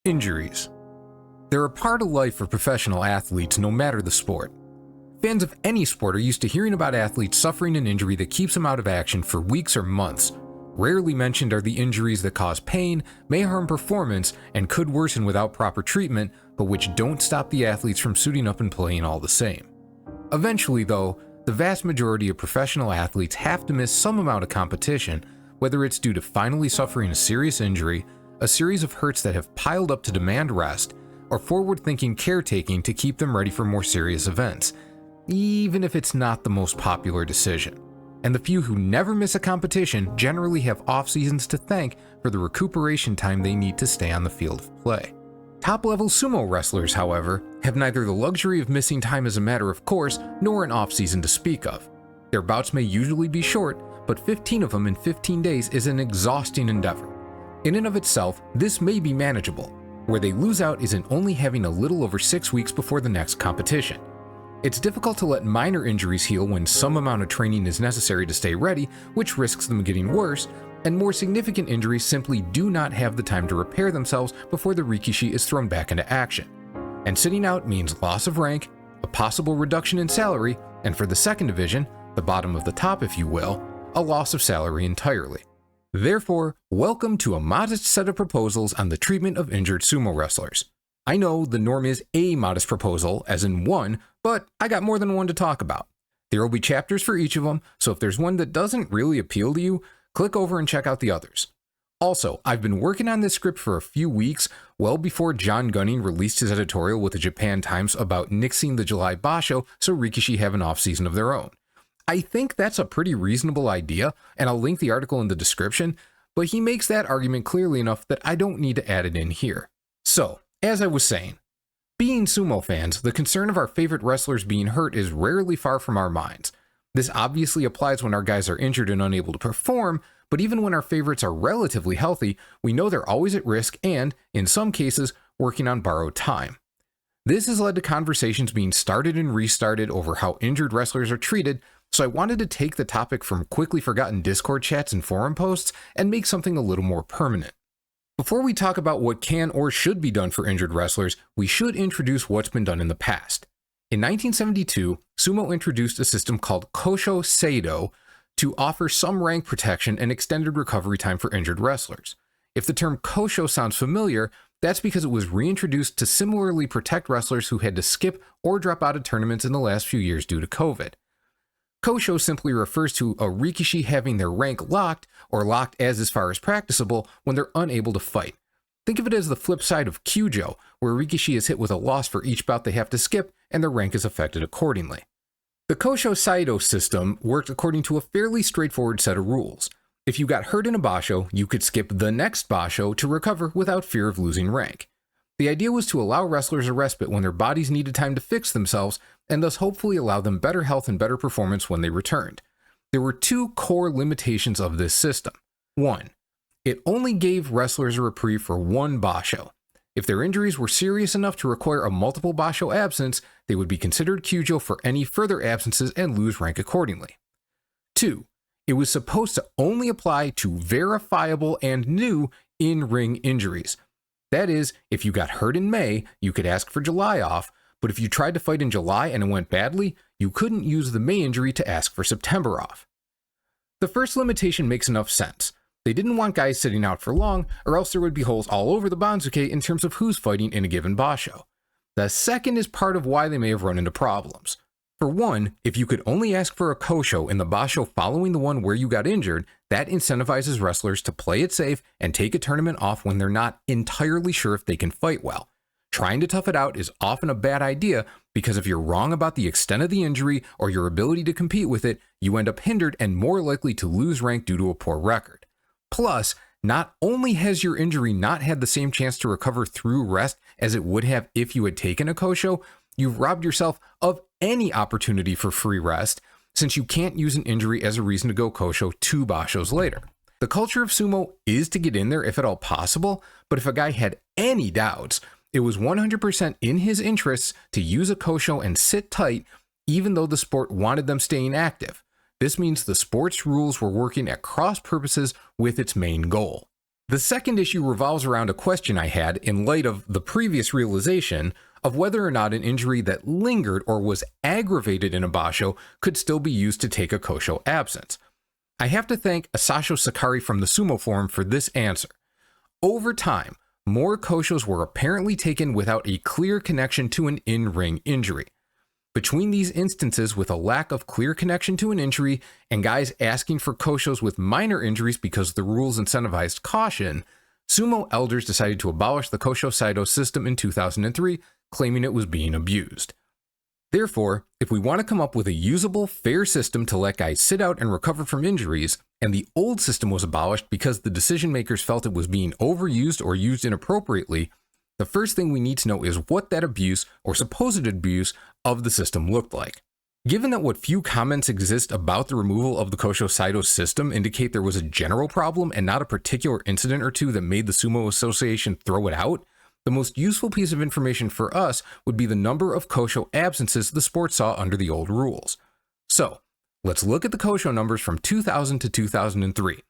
Injuries. They're a part of life for professional athletes no matter the sport. Fans of any sport are used to hearing about athletes suffering an injury that keeps them out of action for weeks or months. Rarely mentioned are the injuries that cause pain, may harm performance, and could worsen without proper treatment, but which don't stop the athletes from suiting up and playing all the same. Eventually, though, the vast majority of professional athletes have to miss some amount of competition, whether it's due to finally suffering a serious injury, a series of hurts that have piled up to demand rest, or forward-thinking caretaking to keep them ready for more serious events, even if it's not the most popular decision. And the few who never miss a competition generally have off-seasons to thank for the recuperation time they need to stay on the field of play. Top-level sumo wrestlers, however, have neither the luxury of missing time as a matter of course, nor an off-season to speak of. Their bouts may usually be short, but 15 of them in 15 days is an exhausting endeavor. In and of itself, this may be manageable. Where they lose out is in only having a little over 6 weeks before the next competition. It's difficult to let minor injuries heal when some amount of training is necessary to stay ready, which risks them getting worse, and more significant injuries simply do not have the time to repair themselves before the Rikishi is thrown back into action. And sitting out means loss of rank, a possible reduction in salary, and for the second division, the bottom of the top if you will, a loss of salary entirely. Therefore, welcome to a modest set of proposals on the treatment of injured sumo wrestlers. I know the norm is a modest proposal, as in one, but I got more than one to talk about. There will be chapters for each of them, so if there's one that doesn't really appeal to you, click over and check out the others. Also, I've been working on this script for a few weeks, well before John Gunning released his editorial with the Japan Times about nixing the July Basho so Rikishi have an off-season of their own. I think that's a pretty reasonable idea, and I'll link the article in the description, but he makes that argument clearly enough that I don't need to add it in here. So, as I was saying, being sumo fans, the concern of our favorite wrestlers being hurt is rarely far from our minds. This obviously applies when our guys are injured and unable to perform, but even when our favorites are relatively healthy, we know they're always at risk and, in some cases, working on borrowed time. This has led to conversations being started and restarted over how injured wrestlers are treated, so I wanted to take the topic from quickly forgotten Discord chats and forum posts and make something a little more permanent. Before we talk about what can or should be done for injured wrestlers, we should introduce what's been done in the past. In 1972, Sumo introduced a system called Kosho Seido to offer some rank protection and extended recovery time for injured wrestlers. If the term Kosho sounds familiar, that's because it was reintroduced to similarly protect wrestlers who had to skip or drop out of tournaments in the last few years due to COVID. Kosho simply refers to a Rikishi having their rank locked, or locked as far as practicable, when they're unable to fight. Think of it as the flip side of Kyujo, where Rikishi is hit with a loss for each bout they have to skip, and their rank is affected accordingly. The Kosho Seido system worked according to a fairly straightforward set of rules. If you got hurt in a Basho, you could skip the next Basho to recover without fear of losing rank. The idea was to allow wrestlers a respite when their bodies needed time to fix themselves, and thus hopefully allow them better health and better performance when they returned. There were two core limitations of this system. 1. It only gave wrestlers a reprieve for one Basho. If their injuries were serious enough to require a multiple Basho absence, they would be considered Kyujo for any further absences and lose rank accordingly. 2. It was supposed to only apply to verifiable and new in-ring injuries. That is, if you got hurt in May, you could ask for July off, but if you tried to fight in July and it went badly, you couldn't use the May injury to ask for September off. The first limitation makes enough sense. They didn't want guys sitting out for long, or else there would be holes all over the Banzuke in terms of who's fighting in a given Basho. The second is part of why they may have run into problems. For one, if you could only ask for a Kosho in the Basho following the one where you got injured, that incentivizes wrestlers to play it safe and take a tournament off when they're not entirely sure if they can fight well. Trying to tough it out is often a bad idea because if you're wrong about the extent of the injury or your ability to compete with it, you end up hindered and more likely to lose rank due to a poor record. Plus, not only has your injury not had the same chance to recover through rest as it would have if you had taken a Kosho, you've robbed yourself of any opportunity for free rest, since you can't use an injury as a reason to go Kosho 2 Bashos later. The culture of sumo is to get in there if at all possible, but if a guy had any doubts, it was 100% in his interests to use a Kosho and sit tight, even though the sport wanted them staying active. This means the sport's rules were working at cross purposes with its main goal. The second issue revolves around a question I had in light of the previous realization of whether or not an injury that lingered or was aggravated in a Basho could still be used to take a Kosho absence. I have to thank Asasho Sakari from the Sumo forum for this answer. Over time, more Koshos were apparently taken without a clear connection to an in-ring injury. Between these instances with a lack of clear connection to an injury and guys asking for Koshos with minor injuries because the rules incentivized caution, Sumo elders decided to abolish the Kosho Saido system in 2003, claiming it was being abused. Therefore, if we want to come up with a usable, fair system to let guys sit out and recover from injuries, and the old system was abolished because the decision makers felt it was being overused or used inappropriately, the first thing we need to know is what that abuse or supposed abuse of the system looked like. Given that what few comments exist about the removal of the Kosho Saido system indicate there was a general problem and not a particular incident or two that made the Sumo Association throw it out, the most useful piece of information for us would be the number of Kosho absences the sport saw under the old rules. So, let's look at the Kosho numbers from 2000 to 2003.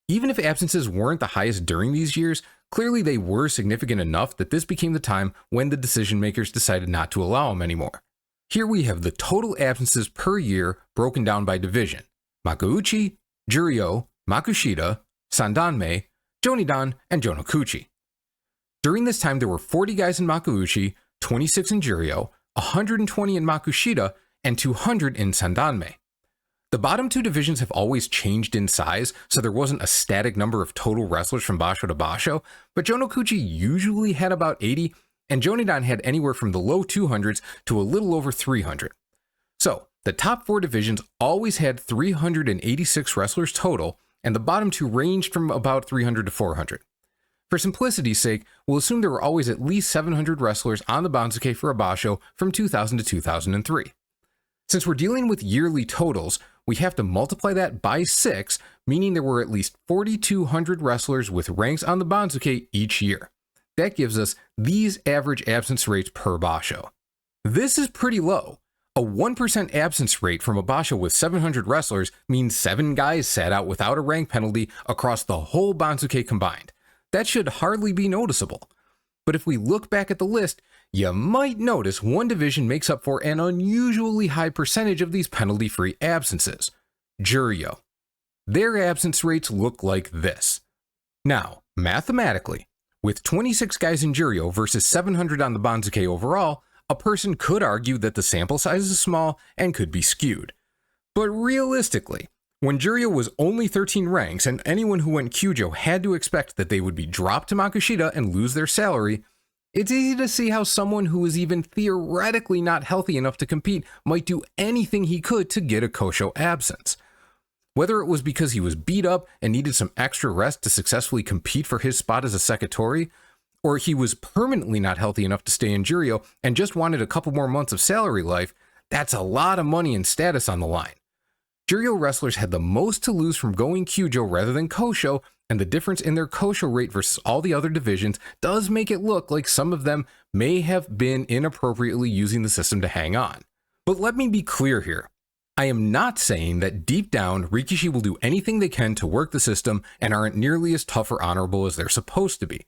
Even if absences weren't the highest during these years, clearly they were significant enough that this became the time when the decision makers decided not to allow them anymore. Here we have the total absences per year broken down by division: Makuuchi, Juryo, Makushita, Sandanme, Jonidan, and Jonokuchi. During this time, there were 40 guys in Makuuchi, 26 in Juryo, 120 in Makushita, and 200 in Sandanme. The bottom two divisions have always changed in size, so there wasn't a static number of total wrestlers from Basho to Basho, but Jonokuchi usually had about 80, and Jonidan had anywhere from the low 200s to a little over 300. So, the top four divisions always had 386 wrestlers total, and the bottom two ranged from about 300 to 400. For simplicity's sake, we'll assume there were always at least 700 wrestlers on the Banzuke for a Basho from 2000 to 2003. Since we're dealing with yearly totals, we have to multiply that by 6, meaning there were at least 4,200 wrestlers with ranks on the Banzuke each year. That gives us these average absence rates per Basho. This is pretty low. A 1% absence rate from a Basho with 700 wrestlers means 7 guys sat out without a rank penalty across the whole Banzuke combined. That should hardly be noticeable. But if we look back at the list, you might notice one division makes up for an unusually high percentage of these penalty-free absences: Juryo. Their absence rates look like this. Now, mathematically, with 26 guys in Juryo versus 700 on the Banzuke overall, a person could argue that the sample size is small and could be skewed. But realistically, when Juryo was only 13 ranks and anyone who went Kyujo had to expect that they would be dropped to Makushita and lose their salary, it's easy to see how someone who is even theoretically not healthy enough to compete might do anything he could to get a Kosho absence. Whether it was because he was beat up and needed some extra rest to successfully compete for his spot as a Sekitori, or he was permanently not healthy enough to stay in Juryo and just wanted a couple more months of salary life, that's a lot of money and status on the line. Juryo wrestlers had the most to lose from going Kyujo rather than Kosho, and the difference in their Kosho rate versus all the other divisions does make it look like some of them may have been inappropriately using the system to hang on. But let me be clear here. I am not saying that deep down, Rikishi will do anything they can to work the system and aren't nearly as tough or honorable as they're supposed to be.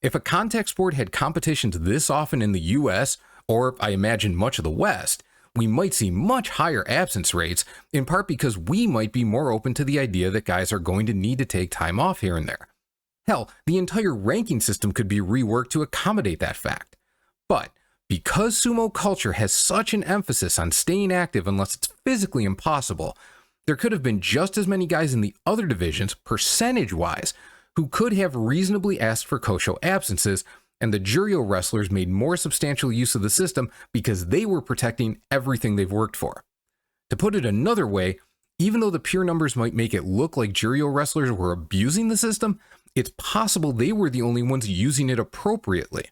If a contact sport had competitions this often in the US, or I imagine much of the West, we might see much higher absence rates, in part because we might be more open to the idea that guys are going to need to take time off here and there. Hell, the entire ranking system could be reworked to accommodate that fact. But because sumo culture has such an emphasis on staying active unless it's physically impossible, there could have been just as many guys in the other divisions, percentage-wise, who could have reasonably asked for Kosho absences, and the Juryo wrestlers made more substantial use of the system because they were protecting everything they've worked for. To put it another way, even though the pure numbers might make it look like Juryo wrestlers were abusing the system, it's possible they were the only ones using it appropriately.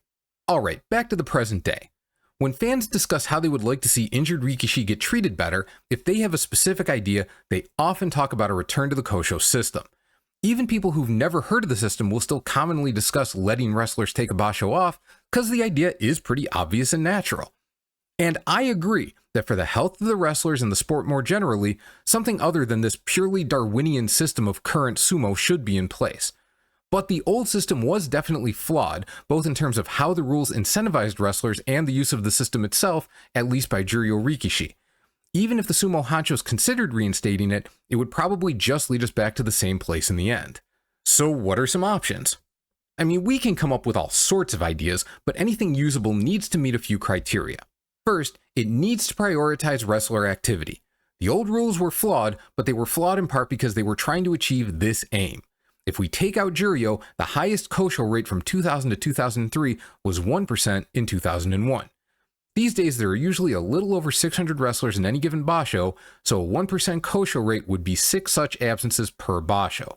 Alright, back to the present day. When fans discuss how they would like to see injured Rikishi get treated better, if they have a specific idea, they often talk about a return to the Kosho system. Even people who've never heard of the system will still commonly discuss letting wrestlers take a Basho off because the idea is pretty obvious and natural. And I agree that for the health of the wrestlers and the sport more generally, something other than this purely Darwinian system of current sumo should be in place. But the old system was definitely flawed, both in terms of how the rules incentivized wrestlers and the use of the system itself, at least by Juryo Rikishi. Even if the sumo honchos considered reinstating it, it would probably just lead us back to the same place in the end. So what are some options? I mean, we can come up with all sorts of ideas, but anything usable needs to meet a few criteria. First, it needs to prioritize wrestler activity. The old rules were flawed, but they were flawed in part because they were trying to achieve this aim. If we take out Juryo, the highest Kosho rate from 2000 to 2003 was 1% in 2001. These days, there are usually a little over 600 wrestlers in any given Basho, so a 1% Kosho rate would be 6 such absences per Basho.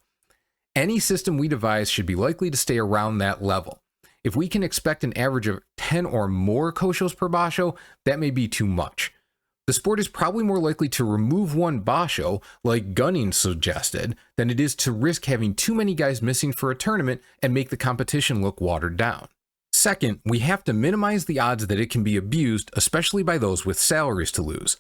Any system we devise should be likely to stay around that level. If we can expect an average of 10 or more Koshos per Basho, that may be too much. The sport is probably more likely to remove one Basho, like Gunning suggested, than it is to risk having too many guys missing for a tournament and make the competition look watered down. Second, we have to minimize the odds that it can be abused, especially by those with salaries to lose.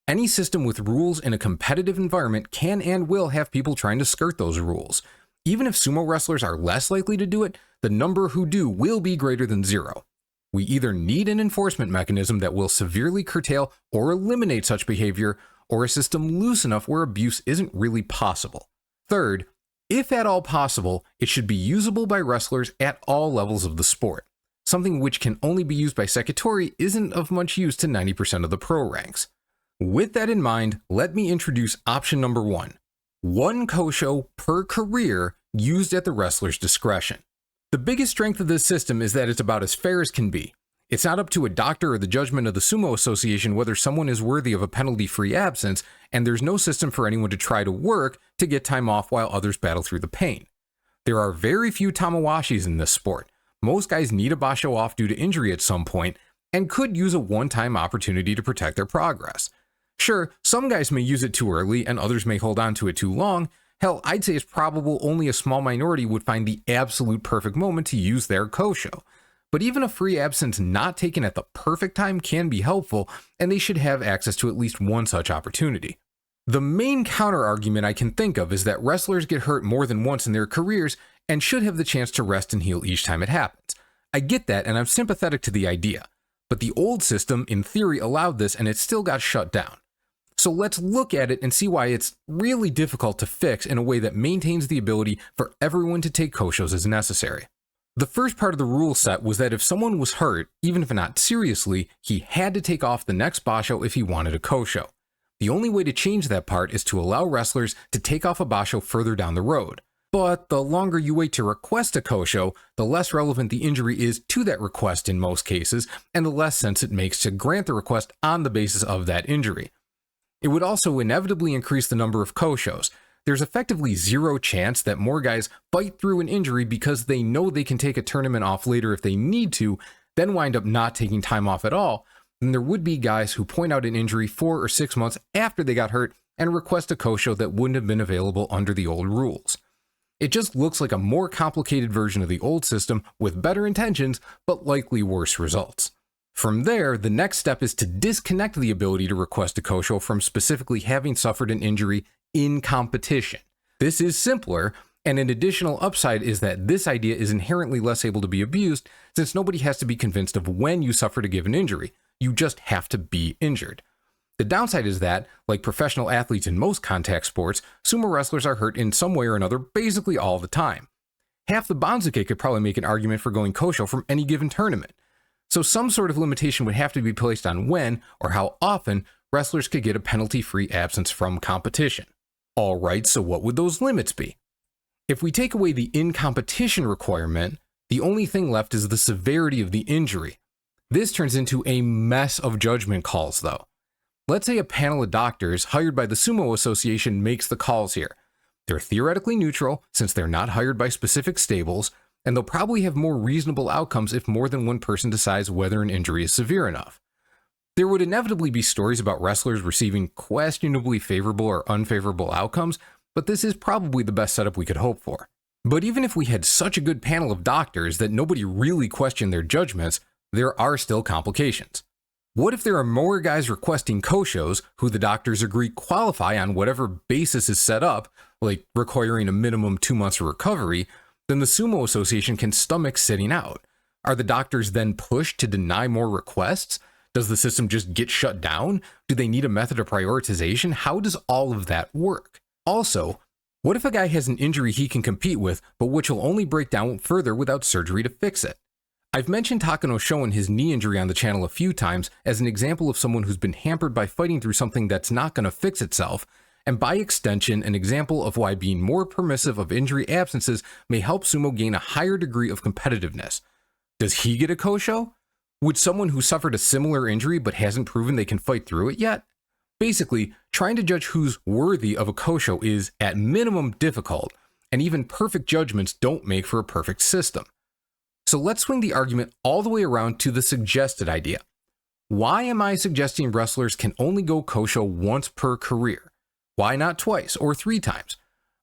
Any system with rules in a competitive environment can and will have people trying to skirt those rules. Even if sumo wrestlers are less likely to do it, the number who do will be greater than 0. We either need an enforcement mechanism that will severely curtail or eliminate such behavior, or a system loose enough where abuse isn't really possible. Third, if at all possible, it should be usable by wrestlers at all levels of the sport. Something which can only be used by Sekitori isn't of much use to 90% of the pro ranks. With that in mind, let me introduce option number 1. 1 Kosho per career used at the wrestler's discretion. The biggest strength of this system is that it's about as fair as can be. It's not up to a doctor or the judgment of the Sumo Association whether someone is worthy of a penalty-free absence, and there's no system for anyone to try to work to get time off while others battle through the pain. There are very few tamawashis in this sport. Most guys need a basho off due to injury at some point, and could use a one-time opportunity to protect their progress. Sure, some guys may use it too early and others may hold on to it too long. Hell, I'd say it's probable only a small minority would find the absolute perfect moment to use their Kosho. But even a free absence not taken at the perfect time can be helpful, and they should have access to at least one such opportunity. The main counter-argument I can think of is that wrestlers get hurt more than once in their careers and should have the chance to rest and heal each time it happens. I get that, and I'm sympathetic to the idea. But the old system, in theory, allowed this, and it still got shut down. So let's look at it and see why it's really difficult to fix in a way that maintains the ability for everyone to take Koshos as necessary. The first part of the rule set was that if someone was hurt, even if not seriously, he had to take off the next Basho if he wanted a Kosho. The only way to change that part is to allow wrestlers to take off a Basho further down the road. But the longer you wait to request a Kosho, the less relevant the injury is to that request in most cases, and the less sense it makes to grant the request on the basis of that injury. It would also inevitably increase the number of Koshos. There's effectively zero chance that more guys fight through an injury because they know they can take a tournament off later if they need to, then wind up not taking time off at all, than there would be guys who point out an injury 4 or 6 months after they got hurt and request a Kosho that wouldn't have been available under the old rules. It just looks like a more complicated version of the old system with better intentions, but likely worse results. From there, the next step is to disconnect the ability to request a Kosho from specifically having suffered an injury in competition. This is simpler, and an additional upside is that this idea is inherently less able to be abused since nobody has to be convinced of when you suffered a given injury. You just have to be injured. The downside is that, like professional athletes in most contact sports, sumo wrestlers are hurt in some way or another basically all the time. Half the Banzuke could probably make an argument for going Kosho from any given tournament. So some sort of limitation would have to be placed on when or how often wrestlers could get a penalty-free absence from competition. Alright, so what would those limits be? If we take away the in-competition requirement, the only thing left is the severity of the injury. This turns into a mess of judgment calls though. Let's say a panel of doctors hired by the Sumo Association makes the calls here. They're theoretically neutral since they're not hired by specific stables, and they'll probably have more reasonable outcomes if more than one person decides whether an injury is severe enough. There would inevitably be stories about wrestlers receiving questionably favorable or unfavorable outcomes, but this is probably the best setup we could hope for. But even if we had such a good panel of doctors that nobody really questioned their judgments, there are still complications. What if there are more guys requesting Koshos who the doctors agree qualify on whatever basis is set up, like requiring a minimum 2 months of recovery, then the Sumo Association can stomach sitting out. Are the doctors then pushed to deny more requests? Does the system just get shut down? Do they need a method of prioritization? How does all of that work? Also, what if a guy has an injury he can compete with, but which will only break down further without surgery to fix it? I've mentioned Takano Shoin his knee injury on the channel a few times as an example of someone who's been hampered by fighting through something that's not going to fix itself, and by extension, an example of why being more permissive of injury absences may help sumo gain a higher degree of competitiveness. Does he get a Kosho? Would someone who suffered a similar injury but hasn't proven they can fight through it yet? Basically, trying to judge who's worthy of a Kosho is, at minimum, difficult, and even perfect judgments don't make for a perfect system. So let's swing the argument all the way around to the suggested idea. Why am I suggesting wrestlers can only go Kosho once per career? Why not twice or 3 times?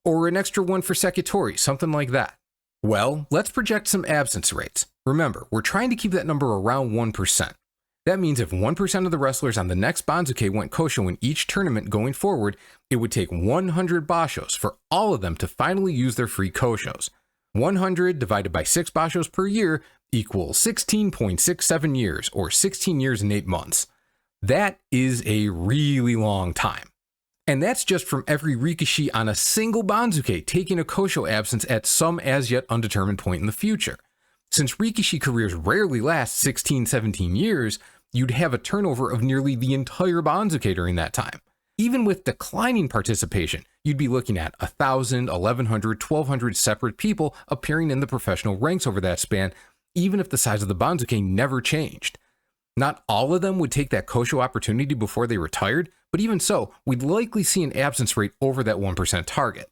Or an extra one for Sekitori, something like that? Well, let's project some absence rates. Remember, we're trying to keep that number around 1%. That means if 1% of the wrestlers on the next Banzuke went Kosho in each tournament going forward, it would take 100 Bashos for all of them to finally use their free Koshos. 100 divided by 6 Bashos per year equals 16.67 years, or 16 years and 8 months. That is a really long time. And that's just from every Rikishi on a single Banzuke taking a Kosho absence at some as yet undetermined point in the future. Since Rikishi careers rarely last 16-17 years, you'd have a turnover of nearly the entire Banzuke during that time. Even with declining participation, you'd be looking at 1,000, 1,100, 1,200 separate people appearing in the professional ranks over that span, even if the size of the Banzuke never changed. Not all of them would take that Kosho opportunity before they retired, but even so, we'd likely see an absence rate over that 1% target.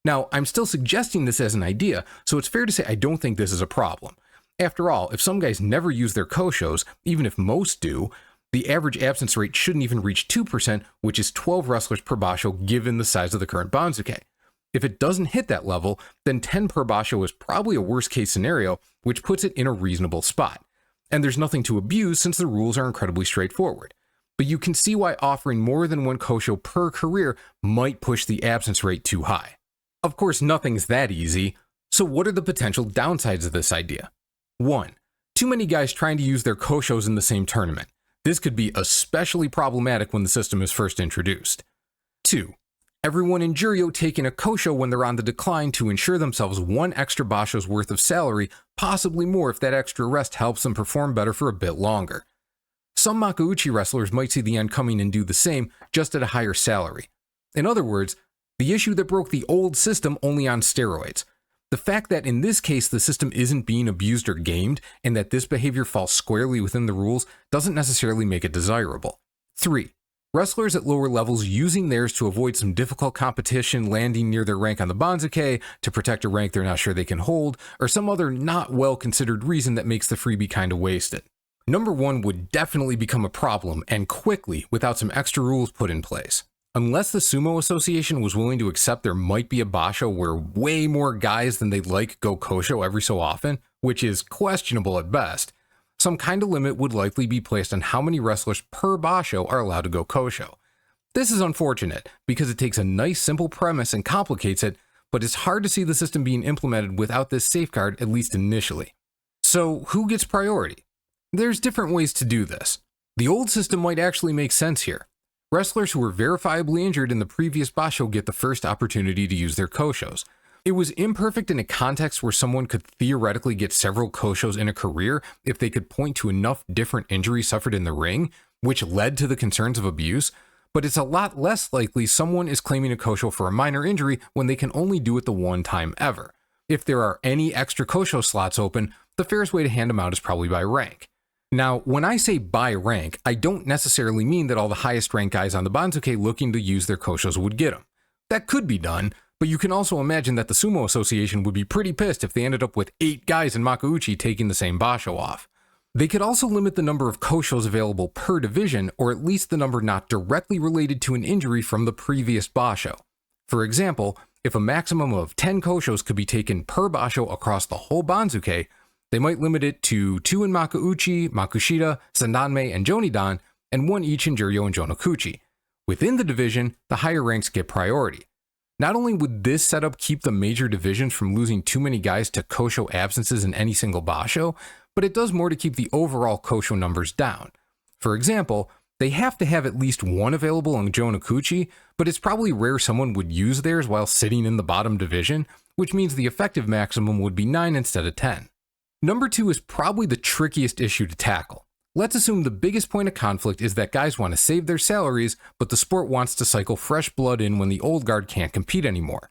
Now, I'm still suggesting this as an idea, so it's fair to say I don't think this is a problem. After all, if some guys never use their Koshos, even if most do, the average absence rate shouldn't even reach 2%, which is 12 wrestlers per Basho given the size of the current Banzuke. If it doesn't hit that level, then 10 per Basho is probably a worst case scenario, which puts it in a reasonable spot. And there's nothing to abuse since the rules are incredibly straightforward. But you can see why offering more than 1 Kosho per career might push the absence rate too high. Of course, nothing's that easy, so what are the potential downsides of this idea? 1. Too many guys trying to use their Koshos in the same tournament. This could be especially problematic when the system is first introduced. 2. Everyone in Juryo taking a Kosho when they're on the decline to ensure themselves 1 extra Basho's worth of salary, possibly more if that extra rest helps them perform better for a bit longer. Some Makuuchi wrestlers might see the end coming and do the same, just at a higher salary. In other words, the issue that broke the old system only on steroids. The fact that in this case the system isn't being abused or gamed, and that this behavior falls squarely within the rules, doesn't necessarily make it desirable. 3. Wrestlers at lower levels using theirs to avoid some difficult competition landing near their rank on the Banzuke, to protect a rank they're not sure they can hold, or some other not well considered reason that makes the freebie kinda wasted. Number 1 would definitely become a problem, and quickly, without some extra rules put in place. Unless the Sumo Association was willing to accept there might be a Basho where way more guys than they'd like go Kosho every so often, which is questionable at best, some kind of limit would likely be placed on how many wrestlers per Basho are allowed to go Kosho. This is unfortunate, because it takes a nice simple premise and complicates it, but it's hard to see the system being implemented without this safeguard, at least initially. So who gets priority? There's different ways to do this. The old system might actually make sense here. Wrestlers who were verifiably injured in the previous Basho get the first opportunity to use their Koshos. It was imperfect in a context where someone could theoretically get several Koshos in a career if they could point to enough different injuries suffered in the ring, which led to the concerns of abuse, but it's a lot less likely someone is claiming a Kosho for a minor injury when they can only do it the one time ever. If there are any extra Kosho slots open, the fairest way to hand them out is probably by rank. Now, when I say by rank, I don't necessarily mean that all the highest ranked guys on the Banzuke looking to use their Koshos would get them. That could be done, but you can also imagine that the Sumo Association would be pretty pissed if they ended up with 8 guys in Makuuchi taking the same Basho off. They could also limit the number of Koshos available per division, or at least the number not directly related to an injury from the previous Basho. For example, if a maximum of 10 Koshos could be taken per Basho across the whole Banzuke, they might limit it to 2 in Makuuchi, Makushita, Sandanme, and Jonidan, and 1 each in Juryo and Jonokuchi. Within the division, the higher ranks get priority. Not only would this setup keep the major divisions from losing too many guys to Kosho absences in any single Basho, but it does more to keep the overall Kosho numbers down. For example, they have to have at least one available on Jonakuchi, but it's probably rare someone would use theirs while sitting in the bottom division, which means the effective maximum would be 9 instead of 10. Number 2 is probably the trickiest issue to tackle. Let's assume the biggest point of conflict is that guys want to save their salaries, but the sport wants to cycle fresh blood in when the old guard can't compete anymore.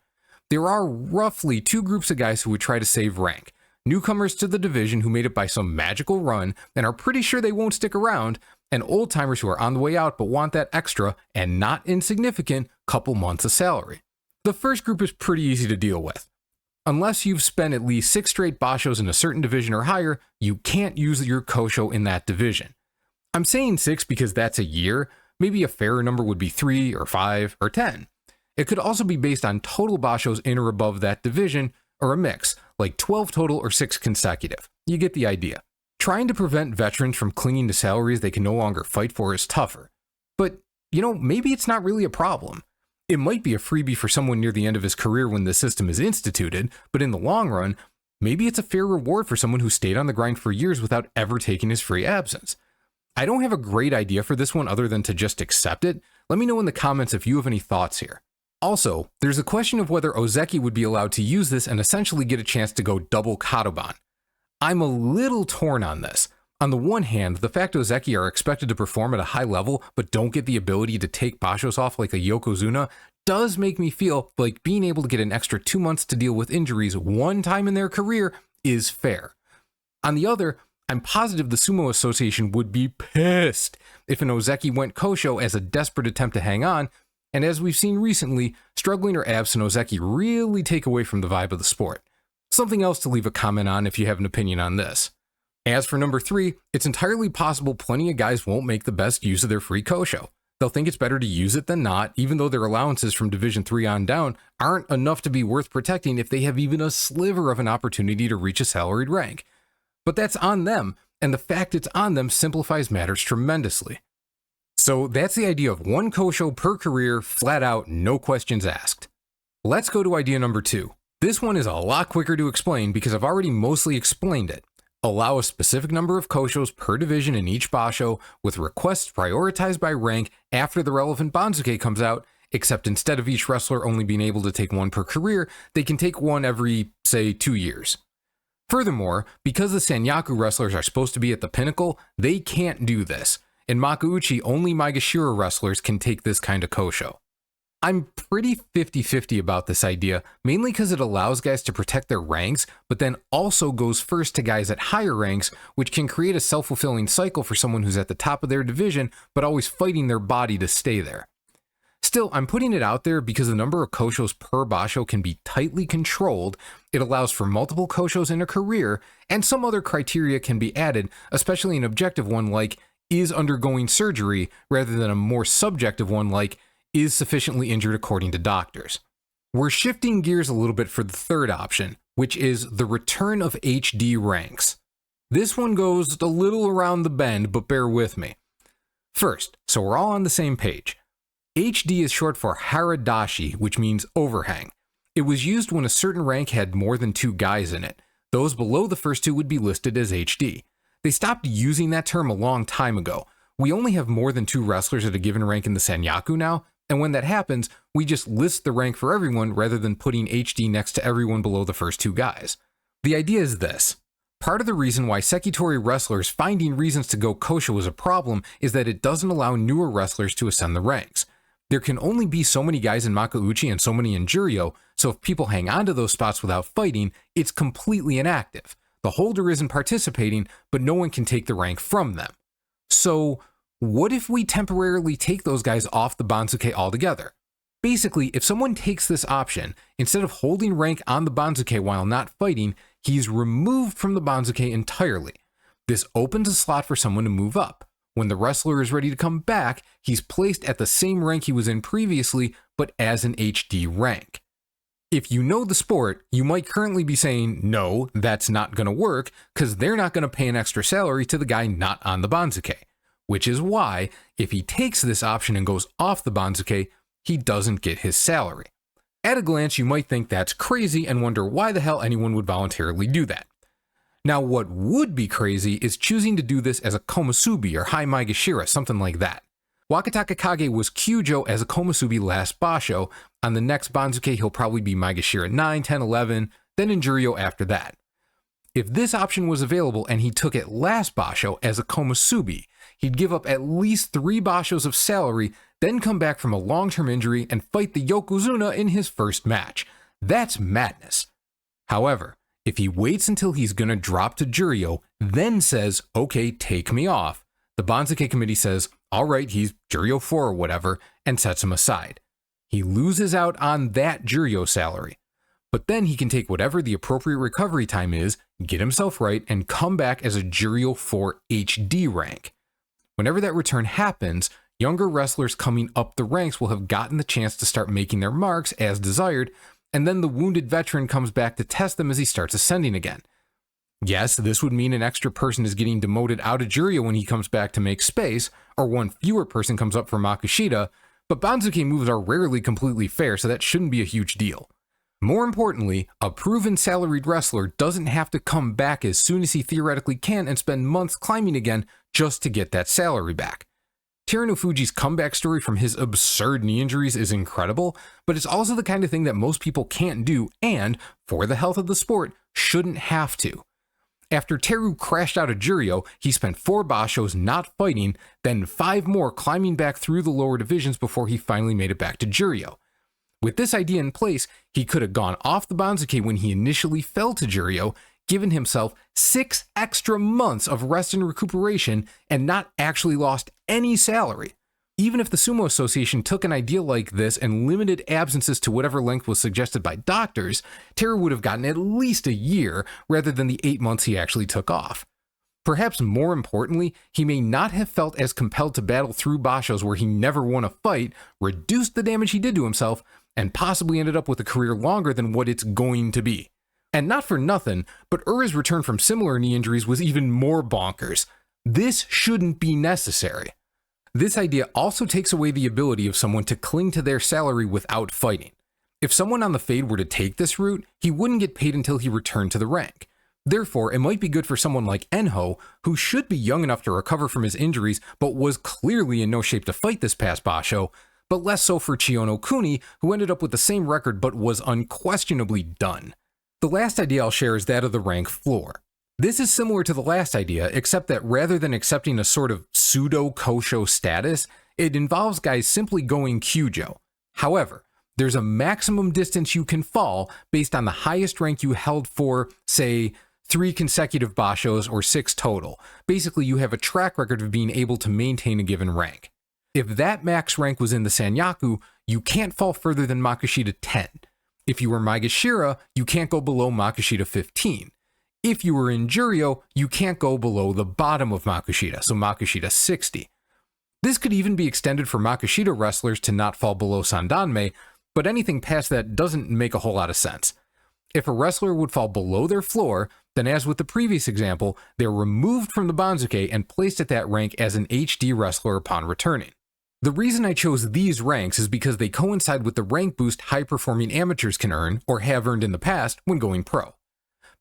There are roughly 2 groups of guys who would try to save rank. Newcomers to the division who made it by some magical run and are pretty sure they won't stick around, and old-timers who are on the way out but want that extra, and not insignificant, couple months of salary. The first group is pretty easy to deal with. Unless you've spent at least 6 straight Bashos in a certain division or higher, you can't use your Kosho in that division. I'm saying 6 because that's a year. Maybe a fairer number would be 3 or 5 or 10. It could also be based on total Bashos in or above that division, or a mix, like 12 total or 6 consecutive. You get the idea. Trying to prevent veterans from clinging to salaries they can no longer fight for is tougher. But, maybe it's not really a problem. It might be a freebie for someone near the end of his career when the system is instituted, but in the long run, maybe it's a fair reward for someone who stayed on the grind for years without ever taking his free absence. I don't have a great idea for this one other than to just accept it. Let me know in the comments if you have any thoughts here. Also, there's a question of whether Ozeki would be allowed to use this and essentially get a chance to go double Kadoban. I'm a little torn on this. On the one hand, the fact Ozeki are expected to perform at a high level but don't get the ability to take Bashos off like a Yokozuna does make me feel like being able to get an extra 2 months to deal with injuries one time in their career is fair. On the other, I'm positive the Sumo Association would be pissed if an Ozeki went Kosho as a desperate attempt to hang on, and as we've seen recently, struggling or absent Ozeki really take away from the vibe of the sport. Something else to leave a comment on if you have an opinion on this. As for number 3, it's entirely possible plenty of guys won't make the best use of their free Kosho. They'll think it's better to use it than not, even though their allowances from Division 3 on down aren't enough to be worth protecting if they have even a sliver of an opportunity to reach a salaried rank. But that's on them, and the fact it's on them simplifies matters tremendously. So that's the idea of 1 Kosho per career, flat out, no questions asked. Let's go to idea number 2. This one is a lot quicker to explain because I've already mostly explained it. Allow a specific number of Koshos per division in each Basho, with requests prioritized by rank after the relevant Banzuke comes out, except instead of each wrestler only being able to take 1 per career, they can take 1 every, say, 2 years. Furthermore, because the Sanyaku wrestlers are supposed to be at the pinnacle, they can't do this. In Makuuchi, only Maegashira wrestlers can take this kind of Kosho. I'm pretty 50-50 about this idea, mainly because it allows guys to protect their ranks, but then also goes first to guys at higher ranks, which can create a self-fulfilling cycle for someone who's at the top of their division, but always fighting their body to stay there. Still, I'm putting it out there because the number of Koshos per Basho can be tightly controlled, it allows for multiple Koshos in a career, and some other criteria can be added, especially an objective one like, is undergoing surgery, rather than a more subjective one like, is sufficiently injured according to doctors. We're shifting gears a little bit for the third option, which is the return of HD ranks. This one goes a little around the bend, but bear with me. First, so we're all on the same page. HD is short for Haradashi, which means overhang. It was used when a certain rank had more than 2 guys in it. Those below the first 2 would be listed as HD. They stopped using that term a long time ago. We only have more than 2 wrestlers at a given rank in the Sanyaku now, and when that happens, we just list the rank for everyone rather than putting HD next to everyone below the first 2 guys. The idea is this. Part of the reason why Sekitori wrestlers finding reasons to go Kosho is a problem is that it doesn't allow newer wrestlers to ascend the ranks. There can only be so many guys in Makuuchi and so many in Juryo, so if people hang on to those spots without fighting, it's completely inactive. The holder isn't participating, but no one can take the rank from them. So, what if we temporarily take those guys off the Banzuke altogether? Basically, if someone takes this option, instead of holding rank on the Banzuke while not fighting, he's removed from the Banzuke entirely. This opens a slot for someone to move up. When the wrestler is ready to come back, he's placed at the same rank he was in previously, but as an HD rank. If you know the sport, you might currently be saying, no, that's not going to work, because they're not going to pay an extra salary to the guy not on the Banzuke. Which is why, if he takes this option and goes off the Banzuke, he doesn't get his salary. At a glance, you might think that's crazy and wonder why the hell anyone would voluntarily do that. Now, what would be crazy is choosing to do this as a komusubi or high maegashira, something like that. Wakataka Kage was Kyujo as a komusubi last Basho. On the next Banzuke, he'll probably be maegashira 9, 10, 11, then in Juryo after that. If this option was available and he took it last Basho as a komusubi, he'd give up at least 3 Bashos of salary, then come back from a long-term injury and fight the Yokozuna in his first match. That's madness. However, if he waits until he's gonna drop to Juryo, then says, okay, take me off, the Banzuke committee says, alright, he's Juryo 4 or whatever, and sets him aside. He loses out on that Juryo salary. But then he can take whatever the appropriate recovery time is, get himself right, and come back as a Juryo 4 HD rank. Whenever that return happens, younger wrestlers coming up the ranks will have gotten the chance to start making their marks as desired, and then the wounded veteran comes back to test them as he starts ascending again. Yes, this would mean an extra person is getting demoted out of Juryo when he comes back to make space, or one fewer person comes up for Makushita, but Banzuke moves are rarely completely fair, so that shouldn't be a huge deal. More importantly, a proven salaried wrestler doesn't have to come back as soon as he theoretically can and spend months climbing again just to get that salary back. Terunofuji's comeback story from his absurd knee injuries is incredible, but it's also the kind of thing that most people can't do and, for the health of the sport, shouldn't have to. After Teru crashed out of Juryo, he spent 4 Bashos not fighting, then 5 more climbing back through the lower divisions before he finally made it back to Juryo. With this idea in place, he could have gone off the Banzuke when he initially fell to Juryo, given himself 6 extra months of rest and recuperation, and not actually lost any salary. Even if the Sumo Association took an idea like this and limited absences to whatever length was suggested by doctors, Teru would have gotten at least a year rather than the 8 months he actually took off. Perhaps more importantly, he may not have felt as compelled to battle through Bashos where he never won a fight, reduced the damage he did to himself, and possibly ended up with a career longer than what it's going to be. And not for nothing, but Ura's return from similar knee injuries was even more bonkers. This shouldn't be necessary. This idea also takes away the ability of someone to cling to their salary without fighting. If someone on the Fade were to take this route, he wouldn't get paid until he returned to the rank. Therefore, it might be good for someone like Enho, who should be young enough to recover from his injuries but was clearly in no shape to fight this past Basho, but less so for Chiyono Kuni, who ended up with the same record but was unquestionably done. The last idea I'll share is that of the rank floor. This is similar to the last idea, except that rather than accepting a sort of pseudo-Kosho status, it involves guys simply going Kyujo. However, there's a maximum distance you can fall based on the highest rank you held for, say, 3 consecutive Bashos or 6 total. Basically, you have a track record of being able to maintain a given rank. If that max rank was in the Sanyaku, you can't fall further than Makushita 10. If you were Maegashira, you can't go below Makushita 15. If you were in Juryo, you can't go below the bottom of Makushita, so Makushita 60. This could even be extended for Makushita wrestlers to not fall below Sandanme, but anything past that doesn't make a whole lot of sense. If a wrestler would fall below their floor, then as with the previous example, they're removed from the Banzuke and placed at that rank as an HD wrestler upon returning. The reason I chose these ranks is because they coincide with the rank boost high-performing amateurs can earn, or have earned in the past, when going pro.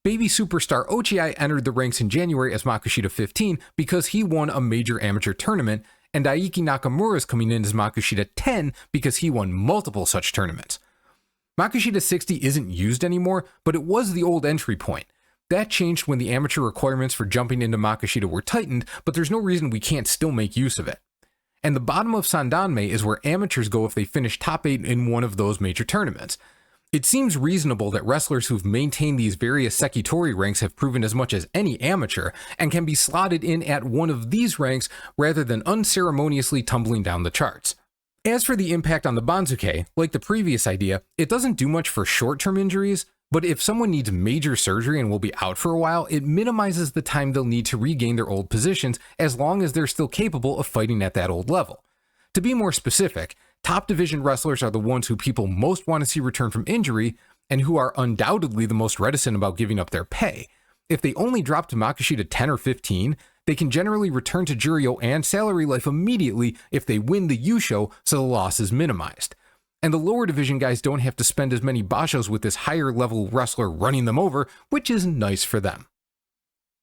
Baby superstar Ochiai entered the ranks in January as Makushita 15 because he won a major amateur tournament, and Daiki Nakamura is coming in as Makushita 10 because he won multiple such tournaments. Makushita 60 isn't used anymore, but it was the old entry point. That changed when the amateur requirements for jumping into Makushita were tightened, but there's no reason we can't still make use of it. And the bottom of Sandanme is where amateurs go if they finish top 8 in one of those major tournaments. It seems reasonable that wrestlers who've maintained these various Sekitori ranks have proven as much as any amateur and can be slotted in at one of these ranks rather than unceremoniously tumbling down the charts. As for the impact on the Banzuke, like the previous idea, it doesn't do much for short-term injuries, but if someone needs major surgery and will be out for a while, it minimizes the time they'll need to regain their old positions as long as they're still capable of fighting at that old level. To be more specific, top division wrestlers are the ones who people most want to see return from injury and who are undoubtedly the most reticent about giving up their pay. If they only drop to Makushita 10 or 15, they can generally return to Juryo and salary life immediately if they win the Yusho, so the loss is minimized. and the lower division guys don't have to spend as many bashos with this higher level wrestler running them over, which is nice for them.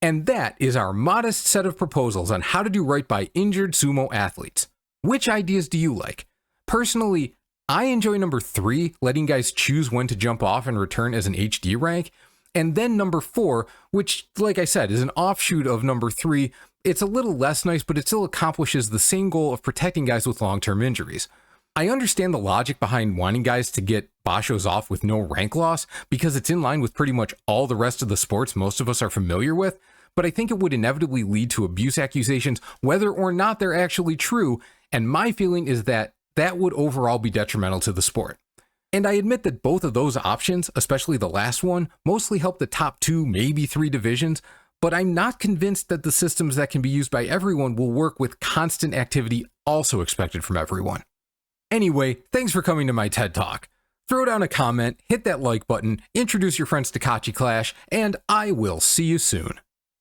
And that is our modest set of proposals on how to do right by injured sumo athletes. Which ideas do you like? Personally, I enjoy number 3, letting guys choose when to jump off and return as an HD rank, and then number 4, which, like I said, is an offshoot of number 3. It's a little less nice, but it still accomplishes the same goal of protecting guys with long-term injuries. I understand the logic behind wanting guys to get bashos off with no rank loss, because it's in line with pretty much all the rest of the sports most of us are familiar with, but I think it would inevitably lead to abuse accusations whether or not they're actually true, and my feeling is that that would overall be detrimental to the sport. And I admit that both of those options, especially the last one, mostly help the top 2, maybe 3 divisions, but I'm not convinced that the systems that can be used by everyone will work with constant activity also expected from everyone. Anyway, thanks for coming to my TED Talk. Throw down a comment, hit that like button, introduce your friends to Kachi Clash, and I will see you soon.